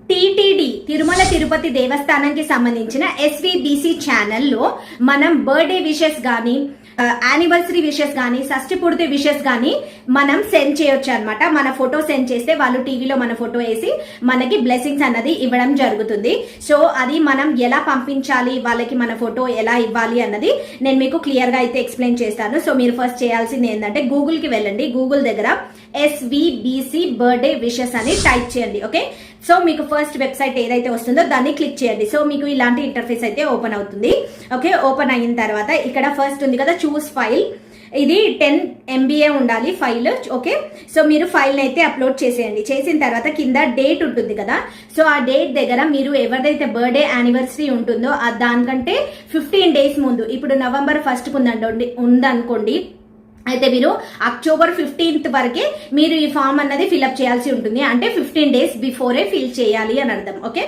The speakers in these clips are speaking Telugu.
టీటీడీ తిరుమల తిరుపతి దేవస్థానానికి సంబంధించిన ఎస్వీబీసీ ఛానల్లో మనం బర్త్డే విషెస్ కానీ యానివర్సరీ విషెస్ కానీ షష్ఠి పూర్తి విషెస్ కానీ మనం సెండ్ చేయొచ్చు అనమాట. మన ఫోటో సెండ్ చేస్తే వాళ్ళు టీవీలో మన ఫోటో వేసి మనకి బ్లెస్సింగ్స్ అన్నది ఇవ్వడం జరుగుతుంది. సో అది మనం ఎలా పంపించాలి, వాళ్ళకి మన ఫోటో ఎలా ఇవ్వాలి అన్నది నేను మీకు క్లియర్ గా అయితే ఎక్స్ప్లెయిన్ చేస్తాను. సో మీరు ఫస్ట్ చేయాల్సింది ఏంటంటే గూగుల్ కి వెళ్ళండి. గూగుల్ దగ్గర ఎస్వీబీసీ బర్త్డే విషెస్ అని టైప్ చేయండి. ఓకే, సో మీకు ఫస్ట్ వెబ్సైట్ ఏదైతే వస్తుందో దాన్ని క్లిక్ చేయండి. సో మీకు ఇలాంటి ఇంటర్ఫేస్ అయితే ఓపెన్ అవుతుంది. ఓకే, ఓపెన్ అయిన తర్వాత ఇక్కడ ఫస్ట్ ఉంది కదా చూస్ ఫైల్, ఇది 10 MB ఉండాలి ఫైల్. ఓకే, సో మీరు ఫైల్ అయితే అప్లోడ్ చేసేయండి. చేసిన తర్వాత కింద డేట్ ఉంటుంది కదా, సో ఆ డేట్ దగ్గర మీరు ఎవరిదైతే బర్త్డే యానివర్సరీ ఉంటుందో దానికంటే 15 days ముందు, ఇప్పుడు November 1st ఉందనుకోండి, అయితే మీరు October 15th వరకే మీరు ఈ ఫామ్ అన్నది ఫిల్అప్ చేయాల్సి ఉంటుంది. అంటే 15 days బిఫోరే ఫిల్ చేయాలి అని అర్థం. ఓకే,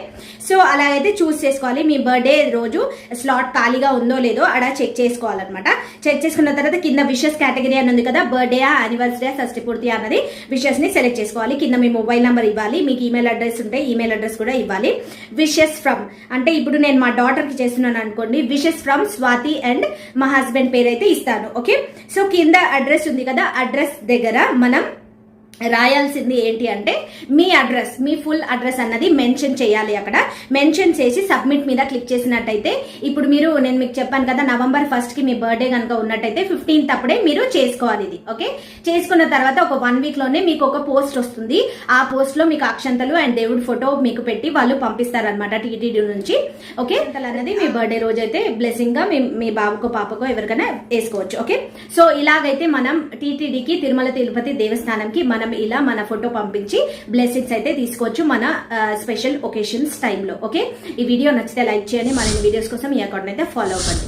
సో అలా అయితే చూస్ చేసుకోవాలి. మీ బర్త్డే రోజు స్లాట్ ఖాళీగా ఉందో లేదో అలా చెక్ చేసుకోవాలన్నమాట. చెక్ చేసుకున్న తర్వాత కింద విషెస్ కేటగిరీ అని ఉంది కదా, బర్త్డే యానివర్సరీ షష్ఠి పూర్తి అన్నది విషెస్ ని సెలెక్ట్ చేసుకోవాలి. కింద మీ మొబైల్ నెంబర్ ఇవ్వాలి, మీకు ఈమెయిల్ అడ్రస్ ఉంటే ఈమెయిల్ అడ్రస్ కూడా ఇవ్వాలి. విషెస్ ఫ్రమ్ అంటే ఇప్పుడు నేను మా డాటర్ కి చేస్తున్నాను అనుకోండి, విషెస్ ఫ్రమ్ స్వాతి అండ్ మా హస్బెండ్ పేరు అయితే ఇస్తాను. ఓకే, సో కింద అడ్రస్ ఉంది కదా, అడ్రస్ దగ్గర మనం రాయాల్సింది ఏంటి అంటే మీ అడ్రస్, మీ ఫుల్ అడ్రస్ అన్నది మెన్షన్ చేయాలి. అక్కడ మెన్షన్ చేసి సబ్మిట్ మీద క్లిక్ చేసినట్టయితే, ఇప్పుడు మీరు నేను మీకు చెప్పాను కదా November 1st కి మీ బర్త్డే కనుక ఉన్నట్టయితే 15th అప్పుడే మీరు చేసుకోవాలి ఇది. ఓకే, చేసుకున్న తర్వాత ఒక 1 week లోనే మీకు ఒక పోస్ట్ వస్తుంది. ఆ పోస్ట్ లో మీకు అక్షంతలు అండ్ దేవుడి ఫోటో మీకు పెట్టి వాళ్ళు పంపిస్తారనమాట టీటీడీ నుంచి. ఓకే, అన్నది మీ బర్త్డే రోజు అయితే బ్లెస్సింగ్ గా మీ బాబుకో పాపకో ఎవరికైనా వేసుకోవచ్చు. ఓకే, సో ఇలాగైతే మనం టీటీడీకి తిరుమల తిరుపతి దేవస్థానంకి మనం ఇలా మన ఫోటో పంపించి బ్లెస్సింగ్స్ అయితే తీసుకోవచ్చు మన స్పెషల్ ఒకేషన్స్ టైంలో. ఓకే, ఈ వీడియో నచ్చితే లైక్ చేయండి. మరిన్ని వీడియోస్ కోసం ఈ అకౌంట్ అయితే ఫాలో అవ్వండి.